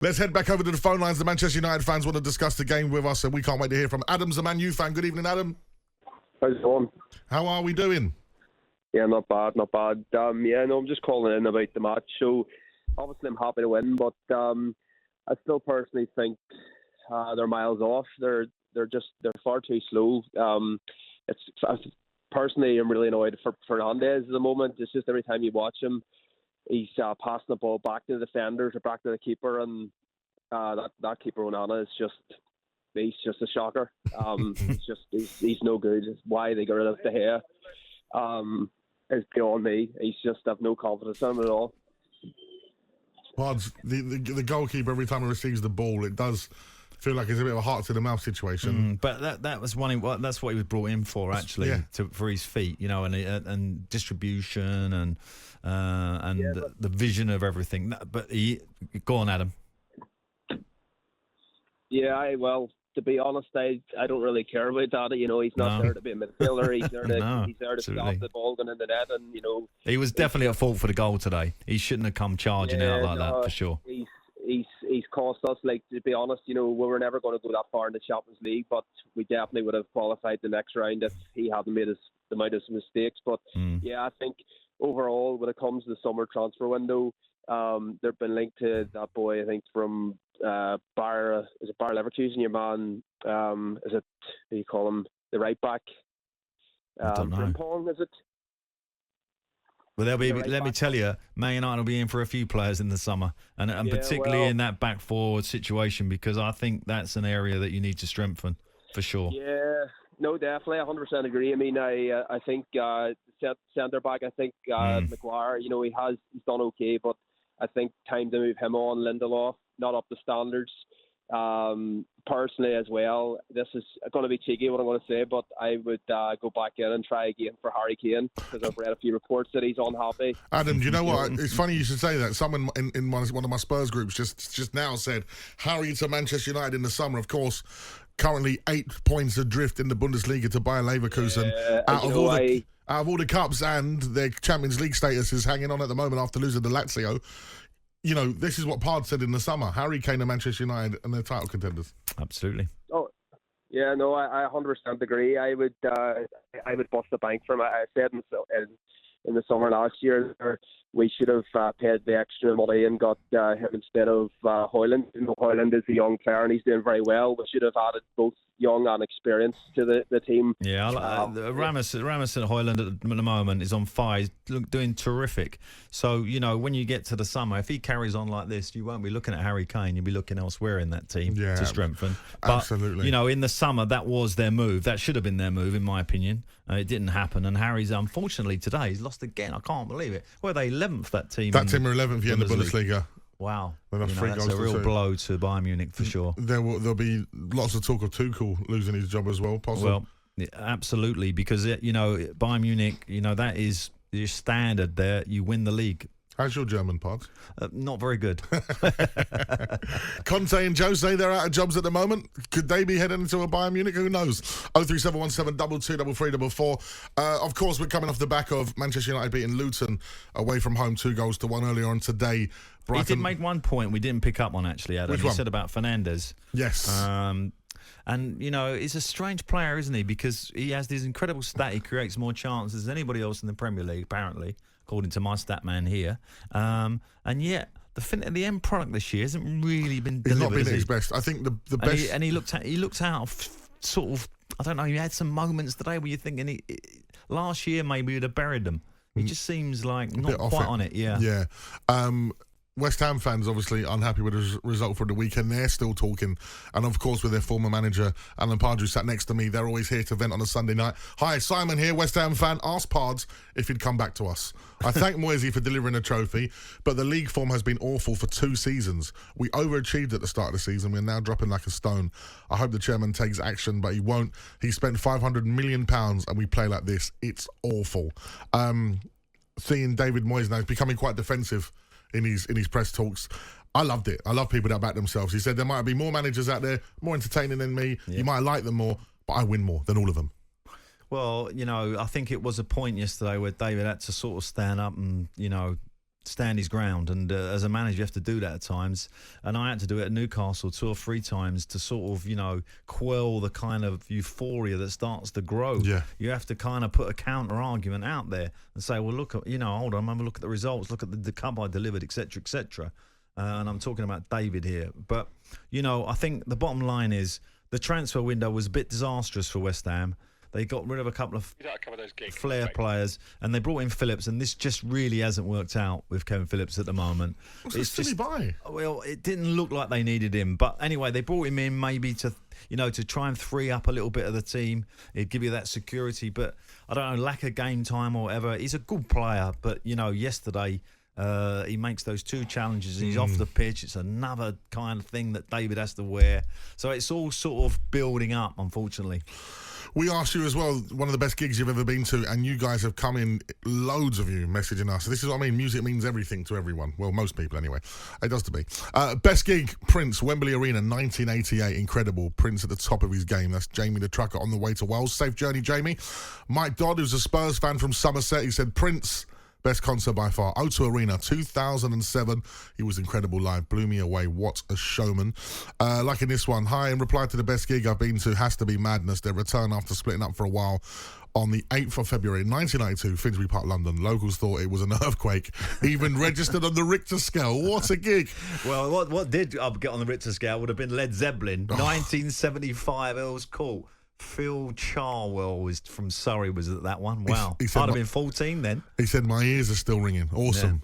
Let's head back over to the phone lines. The Manchester United fans want to discuss the game with us, and we can't wait to hear from Adam's a Man U fan. Good evening, Adam. How's it going? How are we doing? Yeah, not bad, not bad. I'm just calling in about the match. So, obviously, I'm happy to win, but I still personally think they're miles off. They're far too slow. Personally, I'm really annoyed for Fernandes at the moment. It's just every time you watch him, he's passing the ball back to the defenders or back to the keeper, and that keeper Onana is he's just a shocker. He's no good. Why they got rid of De Gea is beyond me. He's just have no confidence in him at all. Pods, the goalkeeper, every time he receives the ball, it does feel like it's a bit of a heart to the mouth situation. But that was that's what he was brought in for, actually, for his feet, and distribution and the vision of everything. But go on, Adam. Yeah, to be honest, I don't really care about that. He's not there to be a midfielder. He's there to stop the ball going in the net, and he was definitely at fault for the goal today. He shouldn't have come charging out like that, for sure. He's cost us. To be honest, we were never going to go that far in the Champions League, but we definitely would have qualified the next round if he hadn't made the amount of mistakes. But I think overall, when it comes to the summer transfer window, they've been linked to that boy, I think, from Bayer Leverkusen, your man, is it, what do you call him, the right back? I don't know. Frimpong, is it? Well, let me tell you, Man United will be in for a few players in the summer, and particularly in that back forward situation, because I think that's an area that you need to strengthen, for sure. Yeah, no, definitely, 100% agree. I mean, I think centre back, I think Maguire, he's done okay, but I think time to move him on. Lindelof, not up to standards. Personally as well, this is going to be cheeky what I'm going to say, but I would go back in and try again for Harry Kane, because I've read a few reports that he's unhappy. Adam, do you know what? It's funny you should say that. Someone in one of my Spurs groups just now said Harry to Manchester United in the summer. Of course, currently 8 points adrift in the Bundesliga to Bayern Leverkusen. Out of all the cups, and their Champions League status is hanging on at the moment after losing to Lazio. This is what Pard said in the summer. Harry Kane and Manchester United and their title contenders. Absolutely. Oh, yeah, no, I 100% agree. I would bust the bank for him. I said in the summer last year we should have paid the extra money and got him instead of Højlund. Højlund is a young player and he's doing very well. We should have added both young and experienced to the team. Yeah, Ramos and Højlund at the moment is on fire. He's doing terrific. So, when you get to the summer, if he carries on like this, you won't be looking at Harry Kane. You'll be looking elsewhere in that team to strengthen. But, absolutely. In the summer, that was their move. That should have been their move, in my opinion. It didn't happen. And Harry's, unfortunately, today, he's lost again. I can't believe it. Were they 11th, that team? That team are 11th in the Bundesliga. Wow. That's a real blow to Bayern Munich, for sure. There'll be lots of talk of Tuchel losing his job as well, possibly. Well, absolutely, because, Bayern Munich, that is your standard there. You win the league. How's your German, Pod? Not very good. Conte and Jose, they're out of jobs at the moment. Could they be heading into a Bayern Munich? Who knows? 03717 223344. Of course, we're coming off the back of Manchester United beating Luton away from home 2-1 earlier on today. Brighton. He did make one point we didn't pick up on, actually, Adam. Which he one? said about Fernandes. Yes. And, he's a strange player, isn't he? Because he has this incredible stat. He creates more chances than anybody else in the Premier League, apparently, according to my stat man here. And yet, the end product this year hasn't really been delivered. He's not been at his best. I think the best... And he looked out of sort of, I don't know, he had some moments today where you're thinking, last year maybe he'd have buried them. He just seems like not quite on it, yeah. Yeah. West Ham fans obviously unhappy with the result for the weekend. They're still talking. And of course with their former manager, Alan Pardew, sat next to me. They're always here to vent on a Sunday night. Hi, Simon here, West Ham fan. Ask Pards if he'd come back to us. I thank Moisey for delivering a trophy, but the league form has been awful for 2 seasons. We overachieved at the start of the season. We're now dropping like a stone. I hope the chairman takes action, but he won't. He spent £500 million and we play like this. It's awful. Seeing David Moyes now is becoming quite defensive in his press talks. I loved it. I love people that back themselves. He said there might be more managers out there, more entertaining than me. Yeah. You might like them more, but I win more than all of them. Well, I think it was a point yesterday where David had to sort of stand up and, stand his ground, and as a manager you have to do that at times, and I had to do it at Newcastle 2 or 3 times to sort of, you know, quell the kind of euphoria that starts to grow. Yeah. You have to kind of put a counter argument out there and say, well, look, you know, hold on, have a look at the results, look at the cup I delivered, etc., etc. And I'm talking about David here, but you know, I think the bottom line is the transfer window was a bit disastrous for West Ham. They got rid of a couple of flair players, and they brought in Phillips, and this just really hasn't worked out with Kevin Phillips at the moment. It's just buy. Well, it didn't look like they needed him, but anyway, they brought him in maybe to, you know, to try and free up a little bit of the team. It'd give you that security, but I don't know, lack of game time or whatever. He's a good player, but you know, yesterday he makes those 2 challenges and he's off the pitch. It's another kind of thing that David has to wear. So it's all sort of building up, unfortunately. We asked you as well, one of the best gigs you've ever been to, and you guys have come in, loads of you messaging us. This is what I mean, music means everything to everyone. Well, most people anyway. It does to me. Best gig, Prince, Wembley Arena, 1988. Incredible. Prince at the top of his game. That's Jamie the Trucker on the way to Wales. Safe journey, Jamie. Mike Dodd, who's a Spurs fan from Somerset, he said, Prince, best concert by far. O2 Arena, 2007. He was incredible live. Blew me away. What a showman. Like in this one. Hi, in reply to the best gig I've been to, has to be Madness. Their return after splitting up for a while. On the 8th of February 1992, Finsbury Park, London. Locals thought it was an earthquake. Even registered on the Richter scale. What a gig. Well, what did get on the Richter scale would have been Led Zeppelin. 1975, Earl's Court. Phil Charwell was from Surrey was at that one. Wow. I'd have been 14 then. He said, my ears are still ringing. Awesome.